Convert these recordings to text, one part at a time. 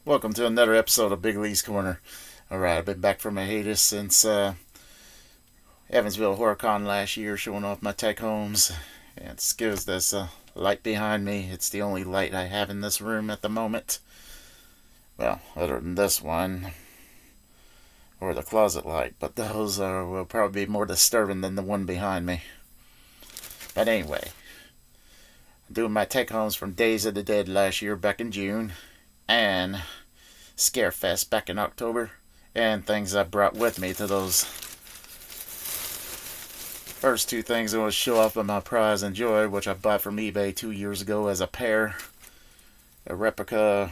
Welcome to another episode of Big Lee's Corner. Alright, I've been back from my hiatus since Evansville HorrorCon last year, showing off my tech homes. And excuse this light behind me. It's the only light I have in this room at the moment. Well, other than this one, or the closet light, but those will probably be more disturbing than the one behind me. But anyway, I'm doing my tech homes from Days of the Dead last year back in June, and Scarefest back in October, and things I brought with me to those first two things. I want to show off of my prize and joy, which I bought from eBay 2 years ago as a pair. A replica,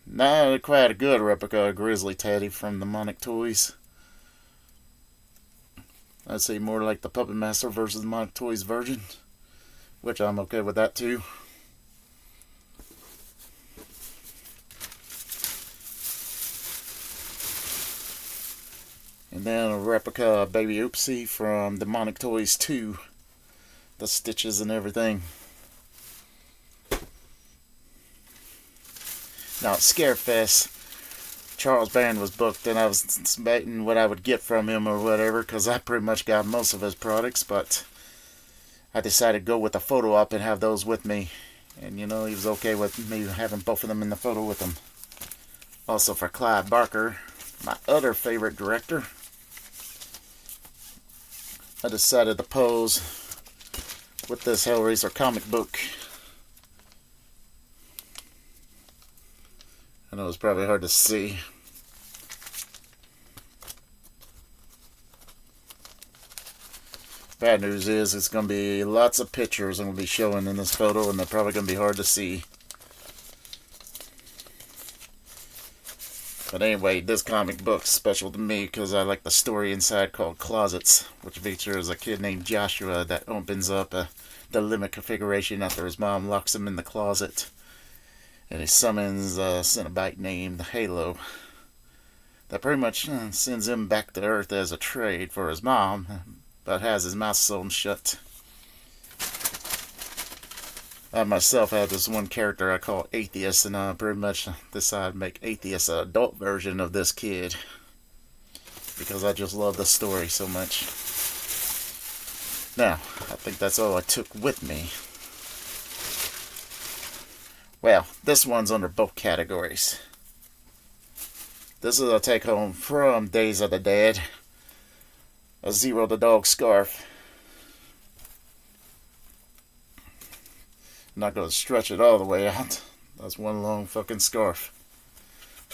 not quite a good replica, a Grizzly Teddy from Demonic Toys. I'd say more like the Puppet Master versus Demonic Toys version, which I'm okay with that too. And then a replica Baby Oopsie from Demonic Toys 2. The stitches and everything. Now at Scarefest, Charles Band was booked, and I was debating what I would get from him or whatever, because I pretty much got most of his products, but I decided to go with the photo op and have those with me. And you know, he was okay with me having both of them in the photo with him. Also for Clive Barker, my other favorite director, I decided to pose with this Hellraiser comic book. I know it's probably hard to see. Bad news is it's going to be lots of pictures I'm going to be showing in this photo, and they're probably going to be hard to see. But anyway, this comic book's special to me because I like the story inside called Closets, which features a kid named Joshua that opens up the limit configuration after his mom locks him in the closet. And he summons a Cenobite named Halo that pretty much sends him back to Earth as a trade for his mom, but has his mouth sewn shut. I myself have this one character I call Atheist, and I pretty much decided to make Atheist an adult version of this kid because I just love the story so much. Now, I think that's all I took with me. Well, this one's under both categories. This is a take home from Days of the Dead. A Zero the Dog scarf. I'm not going to stretch it all the way out. That's one long fucking scarf.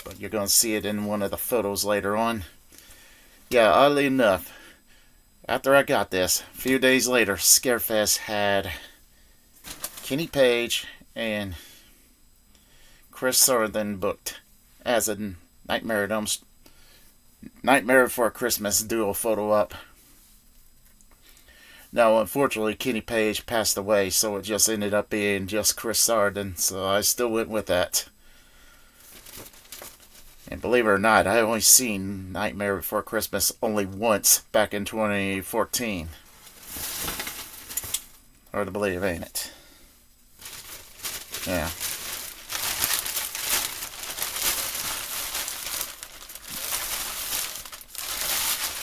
But you're going to see it in one of the photos later on. Yeah, oddly enough, after I got this, a few days later, Scarefest had Kenny Page and Chris Sarandon booked as a Nightmare Before Christmas duo photo op. Now, unfortunately, Kenny Page passed away, so it just ended up being just Chris Sarandon, so I still went with that. And believe it or not, I only seen Nightmare Before Christmas only once back in 2014. Hard to believe, ain't it? Yeah.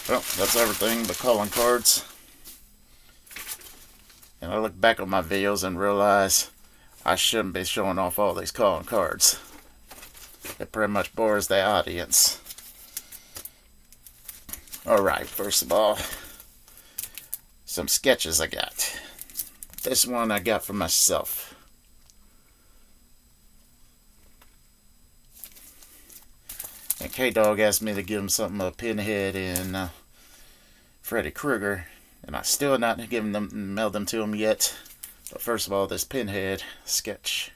Well, that's everything but calling cards. And I look back on my videos and realize I shouldn't be showing off all these calling cards. It pretty much bores the audience. Alright, first of all, some sketches I got. This one I got for myself. And K-Dog asked me to give him something of Pinhead and Freddy Krueger. And I still not mailed them to him yet. But first of all, this Pinhead sketch.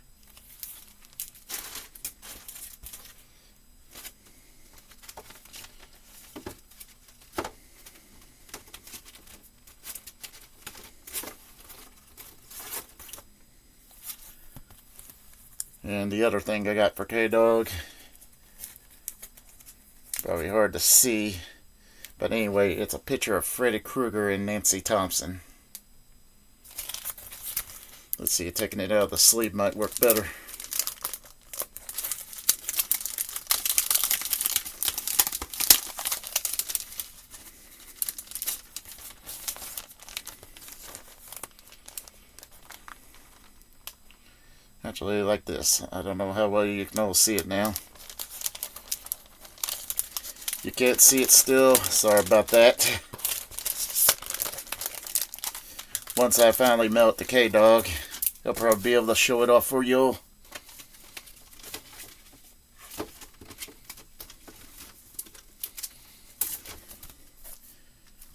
And the other thing I got for K-Dog, probably hard to see, but anyway, it's a picture of Freddy Krueger and Nancy Thompson. Let's see, taking it out of the sleeve might work better. Actually, like this. I don't know how well you can all see it now. You can't see it still. Sorry about that. Once I finally melt the K-Dog, I'll probably be able to show it off for you all.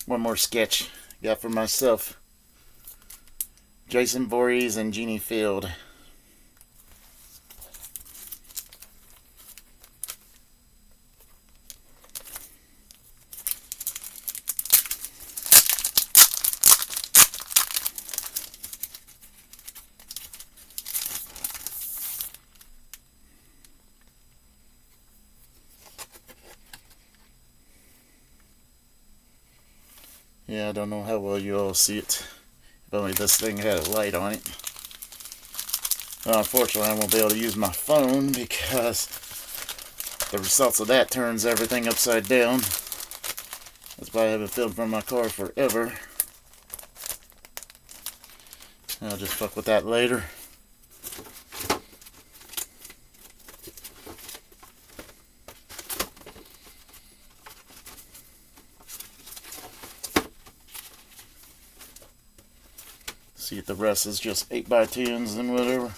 One more sketch got for myself. Jason Voorhees and Jeannie Field. Yeah, I don't know how well you all see it. If only this thing had a light on it. Well, unfortunately, I won't be able to use my phone because the results of that turns everything upside down. That's why I haven't filmed from my car forever. I'll just fuck with that later. See if the rest is just 8x10s and whatever.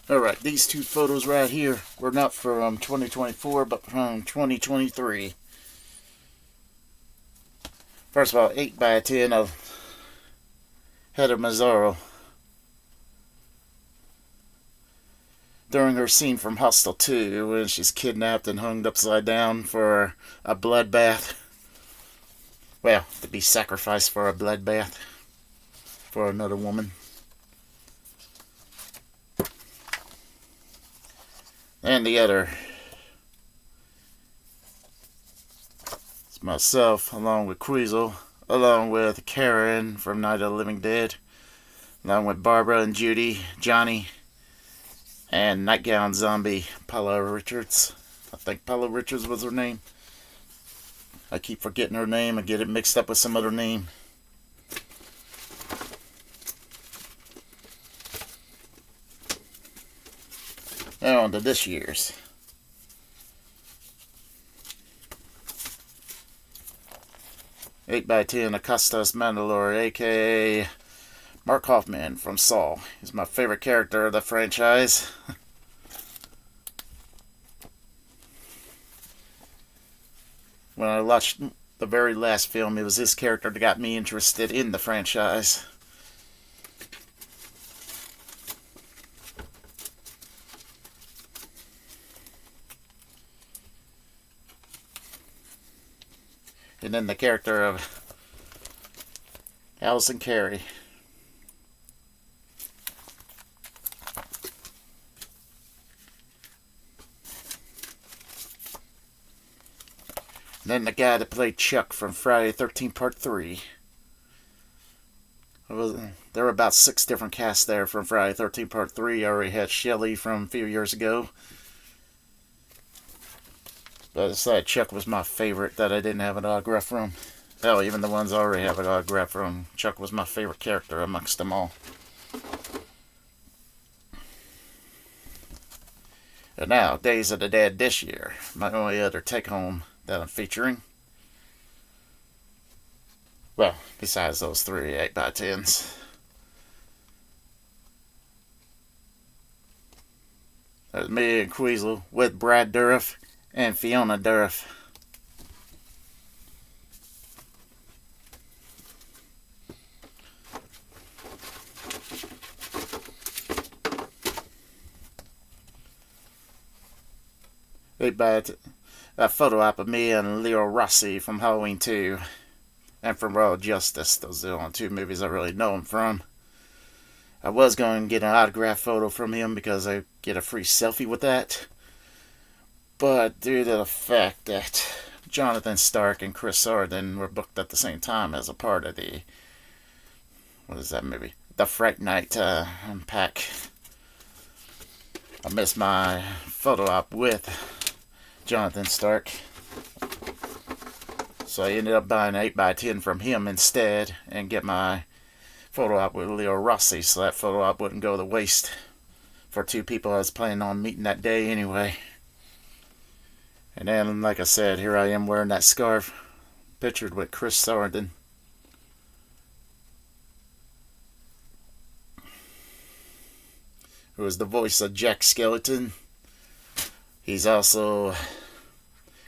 Alright, these two photos right here were not from 2024, but from 2023. First of all, 8x10 of Heather Mazzaro during her scene from Hostel 2 when she's kidnapped and hung upside down for a bloodbath. Well, to be sacrificed for a bloodbath for another woman. And the other, it's myself along with Queasel, along with Karen from Night of the Living Dead, along with Barbara and Judy, Johnny, and Nightgown Zombie, Paula Richards. I think Paula Richards was her name. I keep forgetting her name and get it mixed up with some other name. Now on to this year's. Eight by 10 Augustus Mandalore, aka Mark Hoffman from Saw. He's my favorite character of the franchise. When I watched the very last film, it was his character that got me interested in the franchise. And then the character of Allison Carey. And then the guy that played Chuck from Friday the 13th Part 3. There were about 6 different casts there from Friday the 13th Part 3. I already had Shelley from a few years ago. But I decided Chuck was my favorite that I didn't have an autograph from. Hell, even the ones I already have an autograph from. Chuck was my favorite character amongst them all. And now, Days of the Dead this year. My only other take-home that I'm featuring. Well, besides those 3 8x10s. There's me and Queasel with Brad Dourif and Fiona Dourif. A photo op of me and Leo Rossi from Halloween 2 and from Royal Justice. Those are the only 2 movies I really know him from. I was going to get an autograph photo from him because I get a free selfie with that. But due to the fact that Jonathan Stark and Chris Sarandon were booked at the same time as a part of the... What is that movie? The Fright Night pack. I missed my photo op with Jonathan Stark, so I ended up buying an 8x10 from him instead and get my photo op with Leo Rossi, so that photo op wouldn't go to waste for two people I was planning on meeting that day anyway. And then, like I said, here I am wearing that scarf, pictured with Chris Sarandon. Who is the voice of Jack Skellington. He's also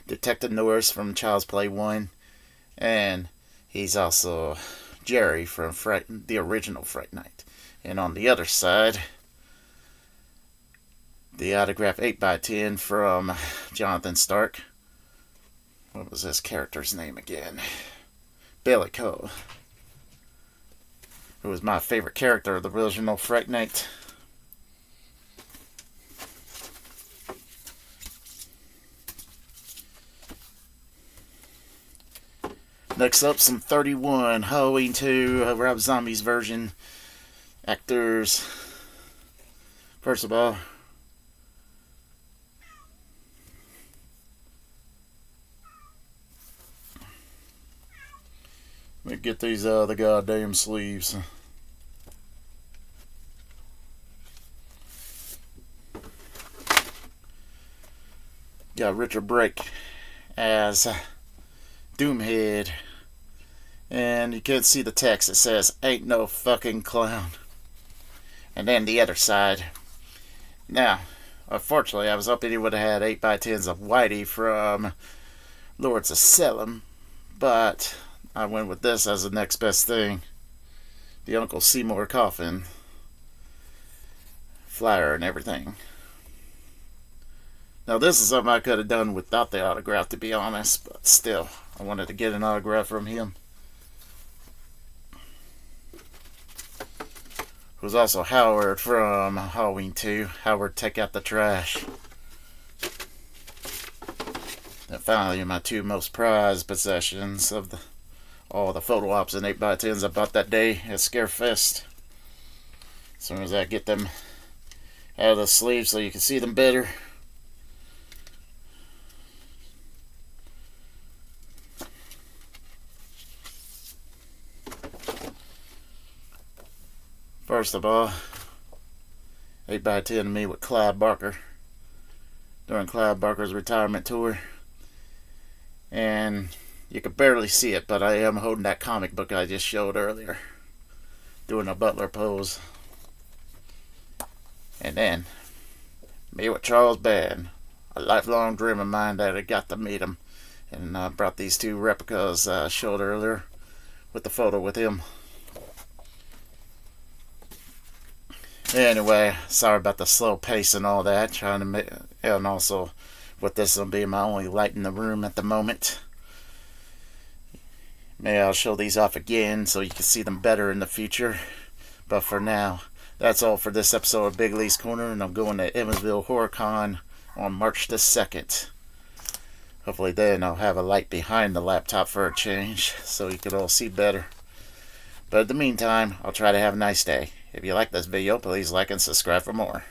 Detective Norris from Child's Play 1. And he's also Jerry from the original Fright Night. And on the other side, the autograph 8x10 from Jonathan Stark. What was his character's name again? Billy Cole. Who was my favorite character of the original Fright Night. Next up, some 31 Halloween 2 Rob Zombie's version actors. First of all, let me get these out of the goddamn sleeves. Got Richard Brake as Doomhead. And you can't see the text. It says, "Ain't no fucking clown." And then the other side. Now, unfortunately, I was hoping he would have had 8x10s of Whitey from Lords of Salem. But I went with this as the next best thing. The Uncle Seymour coffin. Flyer and everything. Now, this is something I could have done without the autograph, to be honest. But still, I wanted to get an autograph from him. Who's also Howard from Halloween 2. Howard, take out the trash. And finally, my two most prized possessions of all the photo ops and 8x10s I bought that day at Scarefest. As soon as I get them out of the sleeve so you can see them better. First of all, 8x10 of me with Clive Barker during Clive Barker's retirement tour. And you can barely see it, but I am holding that comic book I just showed earlier, doing a butler pose. And then, me with Charles Band, a lifelong dream of mine that I got to meet him. And I brought these two replicas I showed earlier with the photo with him. Anyway, sorry about the slow pace and all that. Trying to make, and also with this will be my only light in the room at the moment. Maybe I'll show these off again so you can see them better in the future. But for now, that's all for this episode of Big Lee's Corner, and I'm going to Evansville HorrorCon on March the 2nd. Hopefully then I'll have a light behind the laptop for a change so you can all see better. But in the meantime, I'll try to have a nice day. If you like this video, please like and subscribe for more.